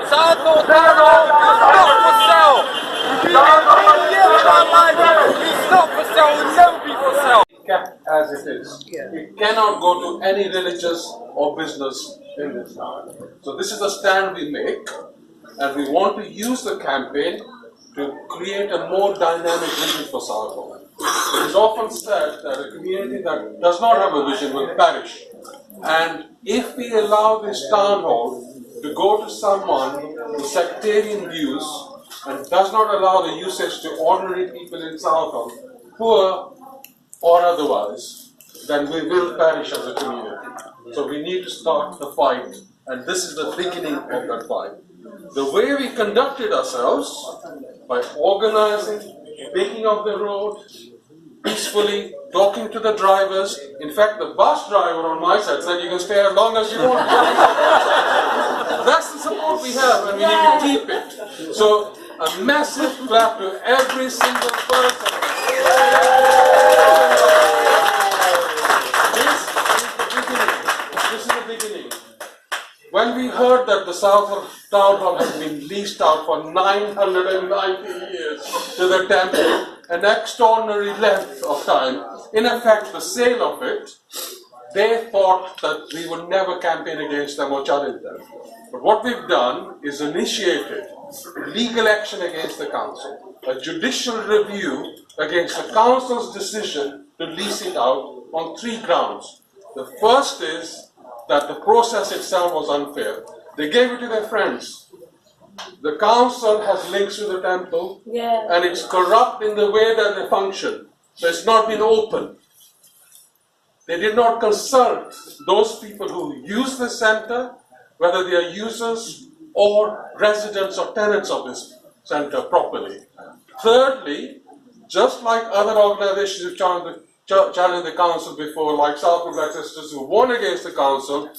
Southall Town Hall is not for sale. It's not for sale. It will never be for sale. Kept as it is. It cannot go to any religious or business in this town. So this is the stand we make, and we want to use the campaign to create a more dynamic vision for Southall. It is often said that a community that does not have a vision will perish. And if we allow this town hall to go to someone with sectarian views and does not allow the usage to ordinary people in Southall, poor or otherwise, then we will perish as a community. So we need to start the fight, and this is the beginning of that fight. The way we conducted ourselves, by organizing, taking off the road, peacefully, talking to the drivers. In fact, the bus driver on my side said you can stay as long as you want. That's the support we have, and we need to keep it. So, a massive clap to every single person. This is the beginning. When we heard that the Southall Town Hall has been leased out for 990 years to the temple, an extraordinary length of time, in effect the sale of it, they thought that we would never campaign against them or challenge them. But what we've done is initiated legal action against the council, a judicial review against the council's decision to lease it out on 3 grounds. The first is that the process itself was unfair. They gave it to their friends. The council has links with the temple, and it's corrupt in the way that they function. So it's not been open. They did not consult those people who use the center, whether they are users or residents or tenants of this center properly. Thirdly, just like other organizations who challenged the council before, like Southall Black Sisters who won against the council,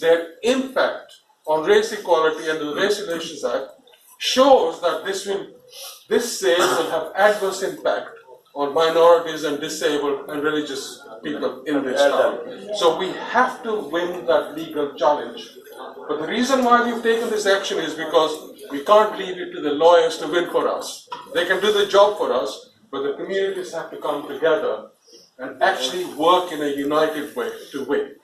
their impact on race equality and the Race Relations Act shows that this sale will have adverse impact on minorities and disabled and religious people in this town. So we have to win that legal challenge. But the reason why we've taken this action is because we can't leave it to the lawyers to win for us. They can do the job for us, but the communities have to come together and actually work in a united way to win.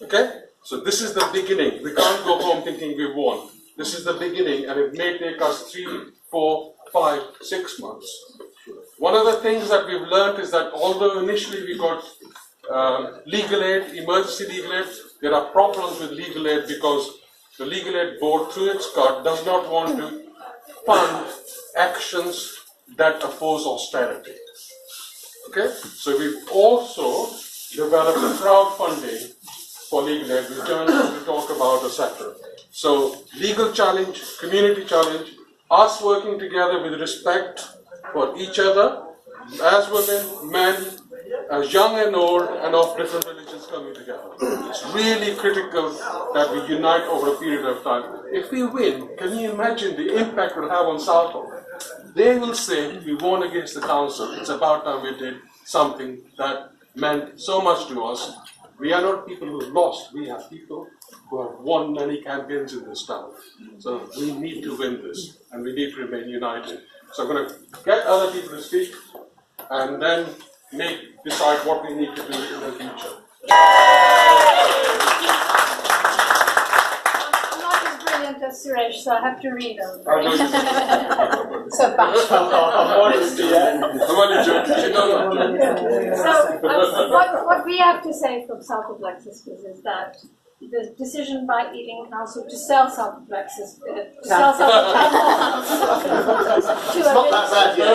Okay? So this is the beginning. We can't go home thinking we won. This is the beginning, and it may take us 3, 4, 5, 6 months. One of the things that we've learned is that although initially we got legal aid, emergency legal aid, there are problems with legal aid because the legal aid board, through its cut, does not want to fund actions that oppose austerity. Okay? So we've also developed a crowdfunding for legal aid, which we'll talk about etc. So legal challenge, community challenge, us working together with respect for each other, as women, men, as young and old, and of different religions coming together. It's really critical that we unite over a period of time. If we win, can you imagine the impact it will have on Southall? They will say, we won against the council. It's about time we did something that meant so much to us. We are not people who lost. We are people who have won many campaigns in this town. So we need to win this, and we need to remain united. So I'm going to get other people to speak, and then decide what we need to do in the future. I'm not as brilliant as Suresh, so I have to read them. I know you So bashful. I'm only joking. She knows I'm joking. So what we have to say from Southall Sisters is that the decision by Ealing Council to sell Southall Sisters, to sell Southall Town Hall to a Not that bad yet.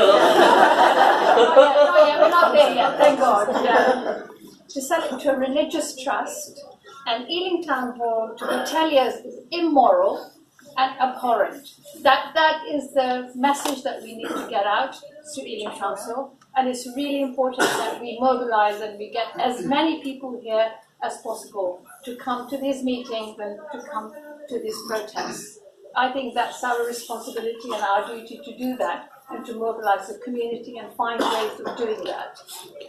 not yet, we're not there yet, thank God. Yeah. To sell it to a religious trust, and Ealing Town Hall to hoteliers is immoral and abhorrent. That is the message that we need to get out to Ealing Council, and it's really important that we mobilize and we get as many people here as possible to come to these meetings and to come to these protests. I think that's our responsibility and our duty to do that, and to mobilize the community and find ways of doing that.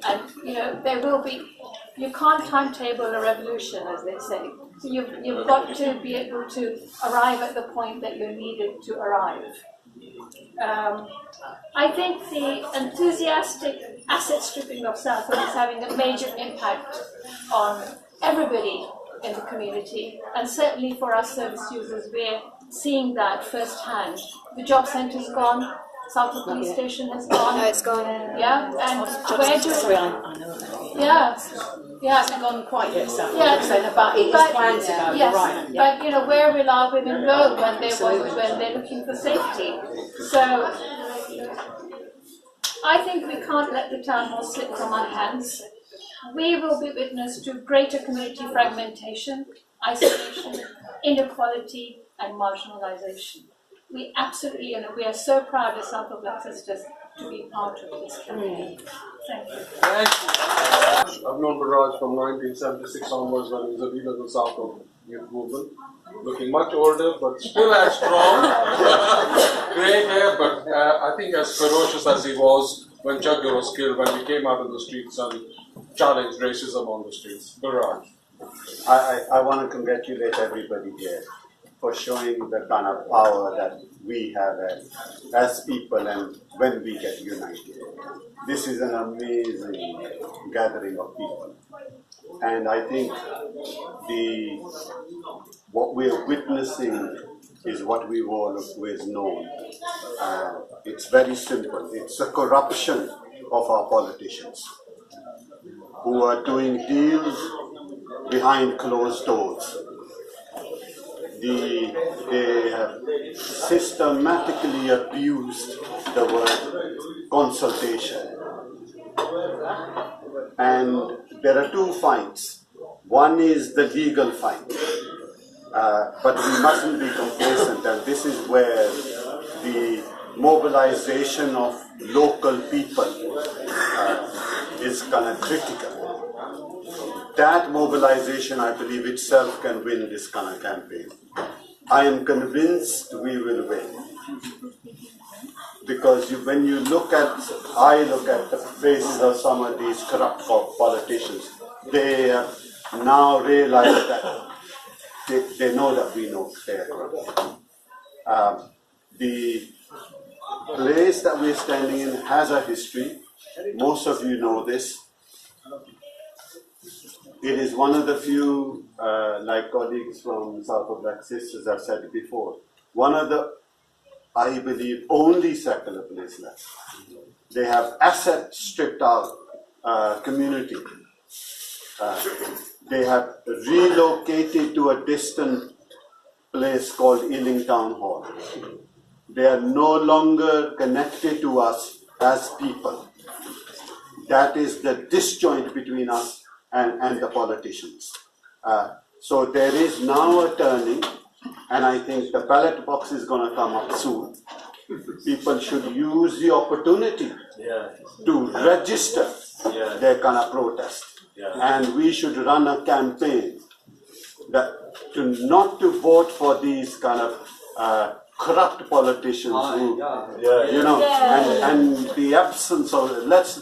And there will be, you can't timetable a revolution, as they say. So you've got to be able to arrive at the point that you're needed to arrive. I think the enthusiastic asset stripping of Southall is having a major impact on everybody in the community, and certainly for us service users, we're seeing that firsthand. The job centre's gone, Southall Police Station has gone. No, it's gone. Yeah, and where do Sorry, I know that. yeah, yeah, It's gone quite yet, so yeah, but it is planned to go. yes, Right. Yeah. but where will our women go when they're looking for safety? So I think we can't let the town hall slip from our hands. We will be witness to greater community fragmentation, isolation, inequality, and marginalization. We absolutely, we are so proud as Southall Sisters to be part of this campaign. Thank you. I've known Barraj from 1976 onwards when he was a leader of the Southall Youth Movement. Looking much older, but still as strong. Grey hair, but I think as ferocious as he was when Jagger was killed, when he came out of the streets and challenged racism on the streets. Barraj. I want to congratulate everybody here for showing the kind of power that we have as people and when we get united. This is an amazing gathering of people. And I think what we're witnessing is what we've always known. It's very simple. It's a corruption of our politicians who are doing deals behind closed doors. They have systematically abused the word consultation. And there are two fights. One is the legal fight, but we mustn't be complacent, and this is where the mobilization of local people is kind of critical. That mobilization, I believe, itself can win this kind of campaign. I am convinced we will win. Because when I look at the faces of some of these corrupt politicians, they have now realized that they know that we know they are corrupt. The place that we're standing in has a history. Most of you know this. It is one of the few, like colleagues from Southall Black Sisters have said before, one of the, I believe, only secular place left. They have asset stripped out community. They have relocated to a distant place called Ealing Town Hall. They are no longer connected to us as people. That is the disjoint between us and the politicians. So there is now a turning, and I think the ballot box is going to come up soon. People should use the opportunity to register their kind of protest. And we should run a campaign not to vote for these kind of corrupt politicians who, and the absence of, let's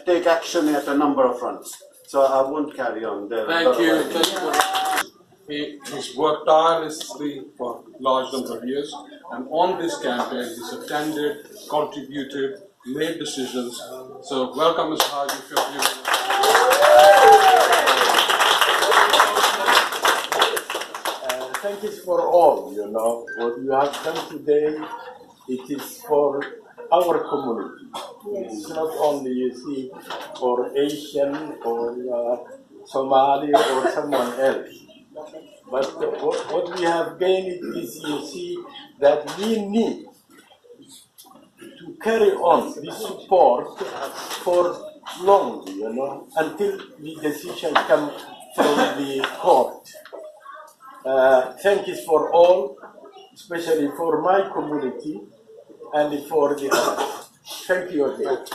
take action at a number of fronts. So I won't carry on there. Thank you. He's worked tirelessly for large number of years, and on this campaign he's attended, contributed, made decisions. So welcome, Mr. Haji, if you're here. Thank you for all, what you have done today, it is for our community. It's not only, you see, for Asian or Somali or someone else. But what we have gained is, you see, that we need to carry on this support for long, until the decision comes from the court. Thank you for all, especially for my community and for the others. Thank you again.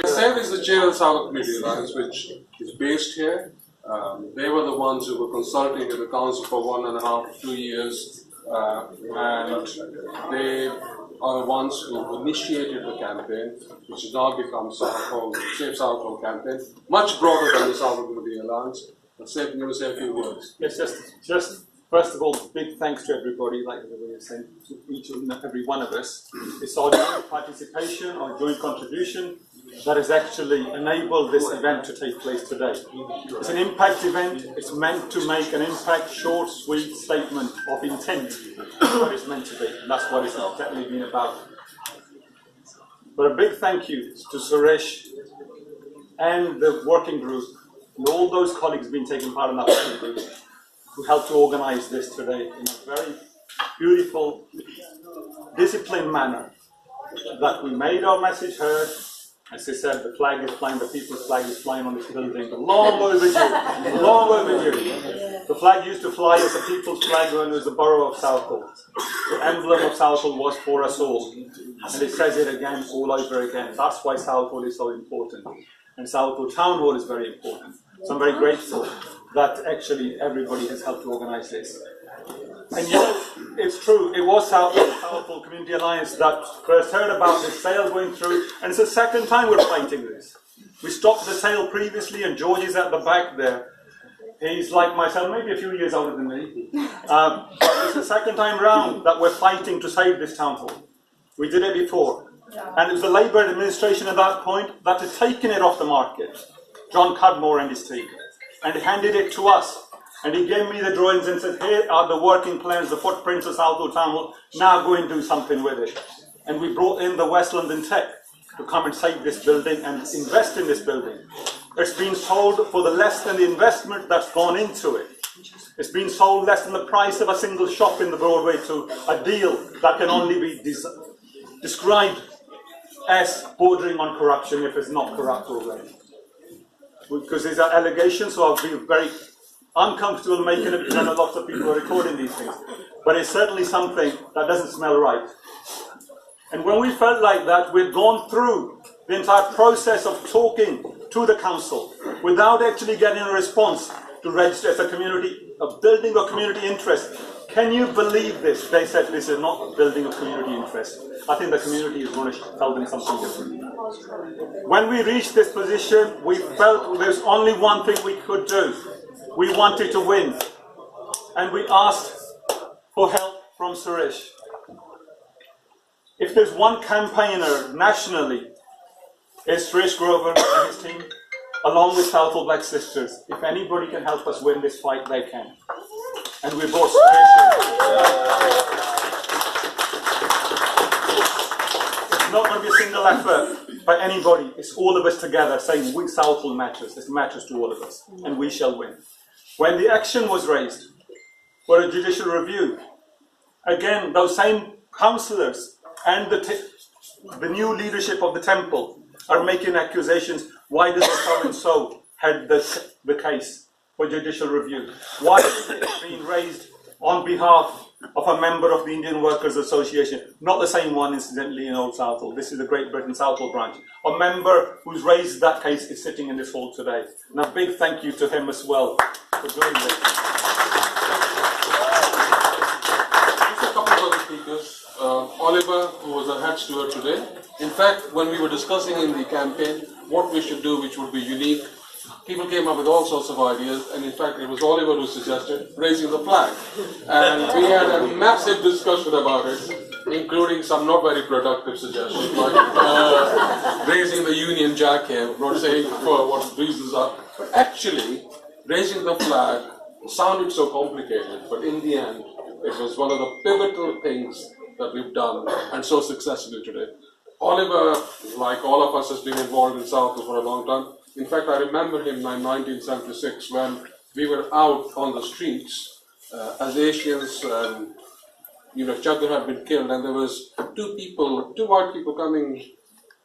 Save is the chair of the Southall Community Alliance, which is based here. They were the ones who were consulting with the council for 1.5 to 2 years, and they are the ones who initiated the campaign, which has now become Southall Safe Southall campaign, much broader than the Southall Community Alliance. Safe, you want to say a few words? Yes, just first of all, big thanks to everybody, like everybody was saying, to each and every one of us. It's our joint participation, our joint contribution that has actually enabled this event to take place today. It's an impact event. It's meant to make an impact, short, sweet statement of intent, what it's meant to be. And that's what it's definitely been about. But a big thank you to Suresh and the working group and all those colleagues who've been taking part in that working group who helped to organize this today in a very beautiful, disciplined manner. That we made our message heard. As I said, the flag is flying, the people's flag is flying on this building. Long overdue, long overdue. The flag used to fly as the people's flag when it was the borough of Southall. The emblem of Southall was for us all. And it says it again, all over again. That's why Southall is so important. And Southall Town Hall is very important. So I'm very grateful that actually everybody has helped to organize this. And it's true, it was Southall Community Alliance that first heard about this sale going through, and it's the second time we're fighting this. We stopped the sale previously, and George is at the back there. He's like myself, maybe a few years older than me. But it's the second time round that we're fighting to save this town hall. We did it before. And it was the Labour administration at that point that had taken it off the market, John Cudmore and his team, and handed it to us. And he gave me the drawings and said, here are the working plans, the footprints of Southall Town Hall, now go and do something with it. And we brought in the West London Tech to come and save this building and invest in this building. It's been sold for the less than the investment that's gone into it. It's been sold less than the price of a single shop in the Broadway to a deal that can only be described as bordering on corruption if it's not corrupt already. Because these are allegations, so I'll be very uncomfortable making it because I know lots of people are recording these things. But it's certainly something that doesn't smell right. And when we felt like that, we'd gone through the entire process of talking to the council without actually getting a response to register as a community, a building of community interest. Can you believe this? They said this is not building of community interest. I think the community is going to tell them something different. When we reached this position, we felt there's only one thing we could do. We wanted to win. And we asked for help from Suresh. If there's one campaigner nationally, it's Suresh Grover and his team, along with Southall Black Sisters. If anybody can help us win this fight, they can. And we brought Suresh in. It's not going to be a single effort by anybody. It's all of us together saying, we Southall matters. This matters to all of us. And we shall win. When the action was raised for a judicial review, again, those same councillors and the new leadership of the temple are making accusations. Why does so-and-so head the case for judicial review? Why is it being raised on behalf of a member of the Indian Workers Association? Not the same one, incidentally, in Old Southall. This is the Great Britain Southall branch. A member who's raised that case is sitting in this hall today. And a big thank you to him as well for doing this. Just a couple of other speakers. Oliver, who was a head steward today. In fact, when we were discussing in the campaign what we should do, which would be unique, people came up with all sorts of ideas, and in fact, it was Oliver who suggested raising the flag. And we had a massive discussion about it, including some not very productive suggestions, like raising the Union Jack here, not saying for what reasons are. But actually, raising the flag sounded so complicated, but in the end, it was one of the pivotal things that we've done, and so successfully today. Oliver, like all of us, has been involved in Southall for a long time. In fact, I remember him in 1976 when we were out on the streets as Asians, Chadar had been killed, and there was two white people coming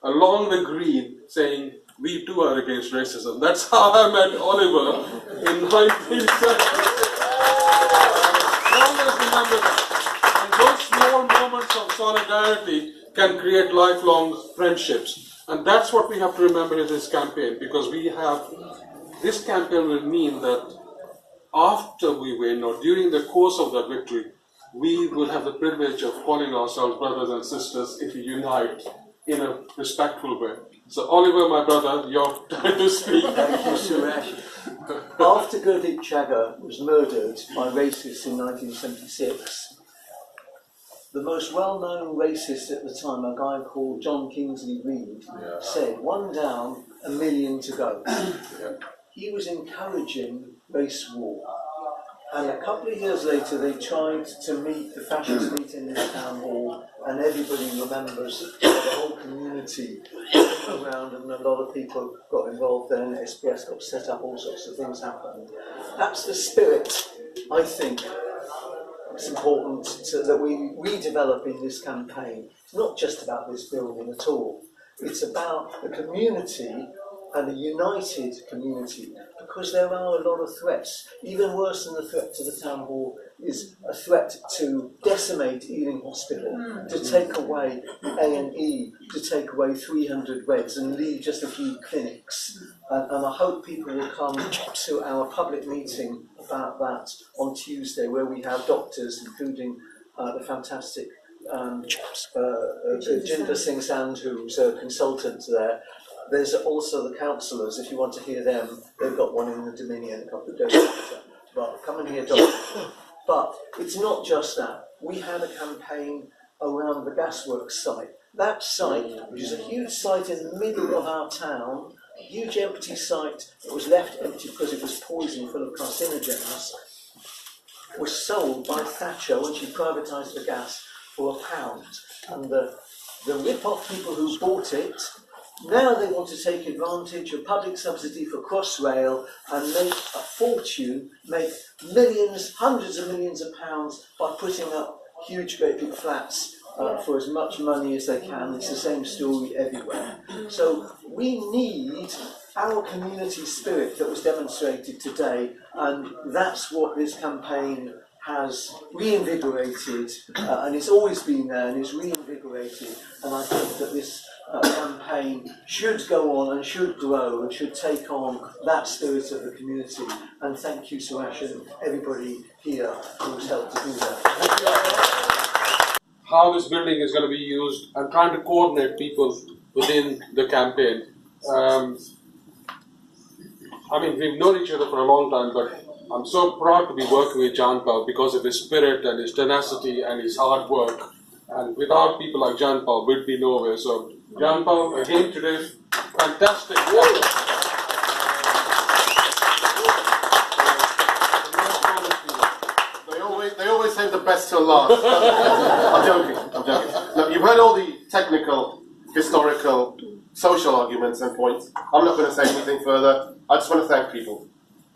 along the green saying, "We too are against racism." That's how I met Oliver in 1976. Always remember that. And those small moments of solidarity can create lifelong friendships. And that's what we have to remember in this campaign, because this campaign will mean that after we win, or during the course of that victory, we will have the privilege of calling ourselves brothers and sisters if we unite in a respectful way. So Oliver, my brother, your time to speak. Thank you, Suresh. After Gurdeep Chaggar was murdered by racists in 1976, the most well-known racist at the time, a guy called John Kingsley Reid, said, "One down, a million to go." He was encouraging race war. And a couple of years later, they tried to meet the fascist meet in this town hall, and everybody remembers the whole community around, and a lot of people got involved there, and SPS got set up, all sorts of things happened. That's the spirit, I think, it's important that we redevelop in this campaign. It's not just about this building at all. It's about the community, and a united community, because there are a lot of threats. Even worse than the threat to the town hall is a threat to decimate Ealing Hospital, to take away A&E, to take away 300 beds and leave just a few clinics. And I hope people will come to our public meeting about that on Tuesday, where we have doctors, including the fantastic Jinder Singh Sand, who's a consultant there. There's also the councillors, if you want to hear them. They've got one in the Dominion a couple of days later. But come and hear Dr. But it's not just that. We had a campaign around the gasworks site. That site, which is a huge site in the middle of our town, a huge empty site that was left empty because it was poisoned, full of carcinogens, was sold by Thatcher when she privatised the gas for £1. And the rip-off people who bought it, now they want to take advantage of public subsidy for Crossrail and make a fortune, make millions, hundreds of millions of pounds by putting up huge, great big flats for as much money as they can. It's the same story everywhere. So we need our community spirit that was demonstrated today, and that's what this campaign has reinvigorated, and it's always been there, and it's reinvigorated. And I think that this campaign should go on and should grow and should take on that spirit of the community. And thank you, Suresh, and everybody here who's helped to do that. How this building is going to be used, I'm trying to coordinate people within the campaign. We've known each other for a long time, but I'm so proud to be working with Janpal because of his spirit and his tenacity and his hard work. And without people like Janpal, we'd be nowhere. So Janpal, again today, fantastic. They always save the best till last. I'm joking. Look, you've heard all the technical, historical, social arguments and points. I'm not going to say anything further. I just want to thank people.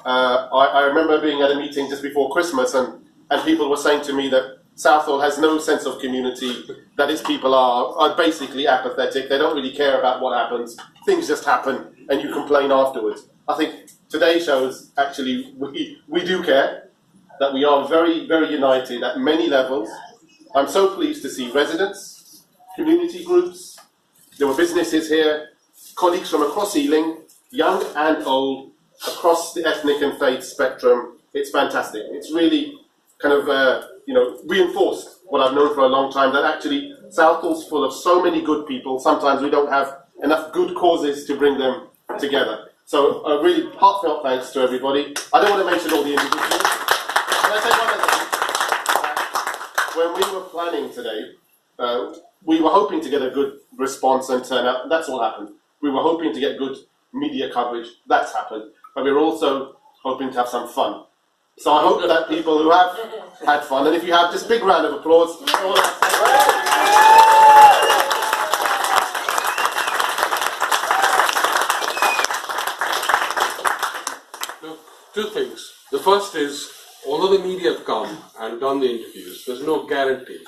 I remember being at a meeting just before Christmas, and people were saying to me that Southall has no sense of community, that its people are basically apathetic. They don't really care about what happens. Things just happen, and you complain afterwards. I think today shows actually we do care, that we are very, very united at many levels. I'm so pleased to see residents, community groups, there were businesses here, colleagues from across Ealing, young and old, across the ethnic and faith spectrum. It's fantastic. It's really kind of reinforced what I've known for a long time, that actually Southall's full of so many good people. Sometimes we don't have enough good causes to bring them together. So a really heartfelt thanks to everybody. I don't want to mention all the individuals. Can I say one other thing? When we were planning today, we were hoping to get a good response and turnout, and that's all happened. We were hoping to get good media coverage, that's happened. But we were also hoping to have some fun. So I hope that people who have had fun, and if you have, just big round of applause. Look, two things. The first is, although the media have come and done the interviews, there's no guarantee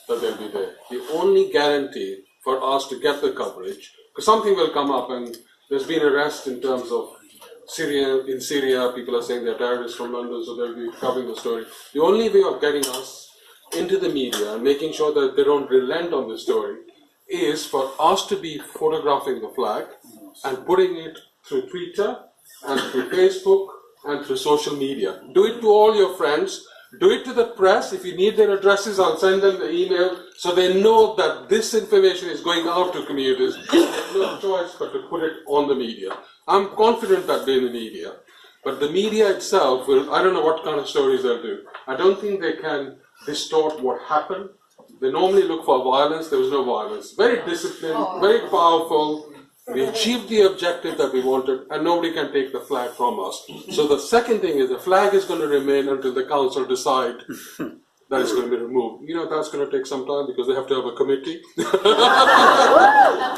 that they'll be there. The only guarantee for us to get the coverage, because something will come up, and there's been arrest in terms of in Syria, people are saying they're terrorists from London, so they'll be covering the story. The only way of getting us into the media and making sure that they don't relent on the story is for us to be photographing the flag and putting it through Twitter and through Facebook and through social media. Do it to all your friends. Do it to the press. If you need their addresses, I'll send them the email so they know that this information is going out to commuters. There's no choice but to put it on the media. I'm confident that they're in the media, but the media itself will, I don't know what kind of stories they'll do. I don't think they can distort what happened. They normally look for violence. There was no violence. Very disciplined, very powerful. We achieved the objective that we wanted, and nobody can take the flag from us. So the second thing is the flag is going to remain until the council decide that it's going to be removed. You know, that's going to take some time because they have to have a committee.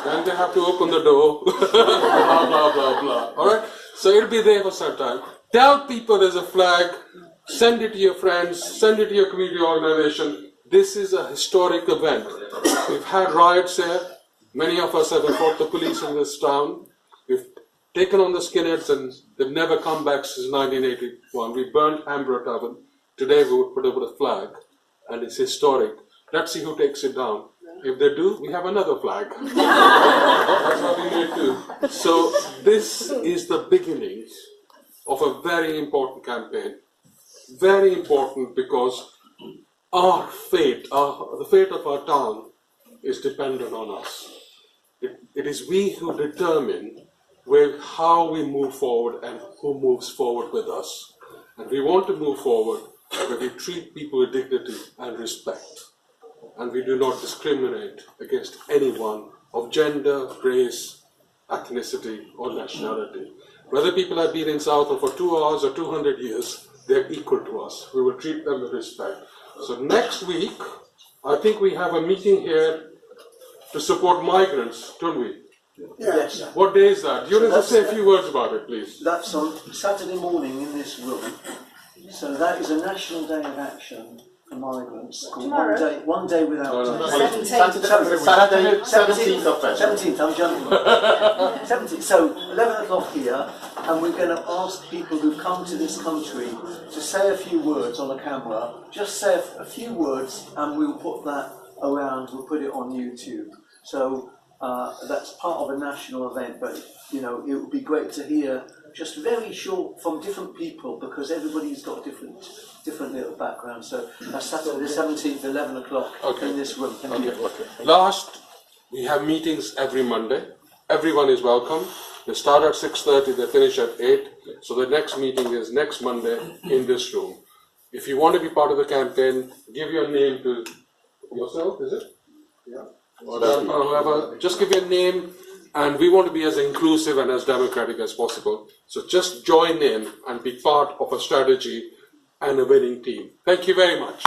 And they have to open the door. Blah, blah, blah, blah. All right? So it'll be there for some time. Tell people there's a flag. Send it to your friends. Send it to your community organization. This is a historic event. We've had riots here. Many of us have fought the police in this town. We've taken on the skinheads and they've never come back since 1981. We burned Ambra Tavern. Today we would put over the flag and it's historic. Let's see who takes it down. If they do, we have another flag. That's what we need to. So this is the beginning of a very important campaign. Very important because our fate, the fate of our town is dependent on us. It is we who determine how we move forward and who moves forward with us. And we want to move forward where we treat people with dignity and respect. And we do not discriminate against anyone of gender, race, ethnicity, or nationality. Whether people have been in Southall for 2 hours or 200 years, they're equal to us. We will treat them with respect. So next week, I think we have a meeting here to support migrants, don't we? Yes. What day is that? You want to say a few words about it, please? That's on Saturday morning in this room. So that is a national day of action for migrants. Tomorrow? One day without. Saturday, 17th of February. 17th, I'm jumping. 17th. So 11 o'clock here, and we're going to ask people who've come to this country to say a few words on the camera. Just say a few words, and we'll put that around. We'll put it on YouTube. So that's part of a national event. But you know, it would be great to hear just very short from different people because everybody's got different little backgrounds. So that's Saturday the 17th, 11 o'clock in this room. Thank you. Okay. Last, we have meetings every Monday. Everyone is welcome. They start at 6:30, they finish at 8. So the next meeting is next Monday in this room. If you want to be part of the campaign, give your name to yourself, is it? Yeah. Or whoever. Just give your name, and we want to be as inclusive and as democratic as possible. So just join in and be part of a strategy and a winning team. Thank you very much.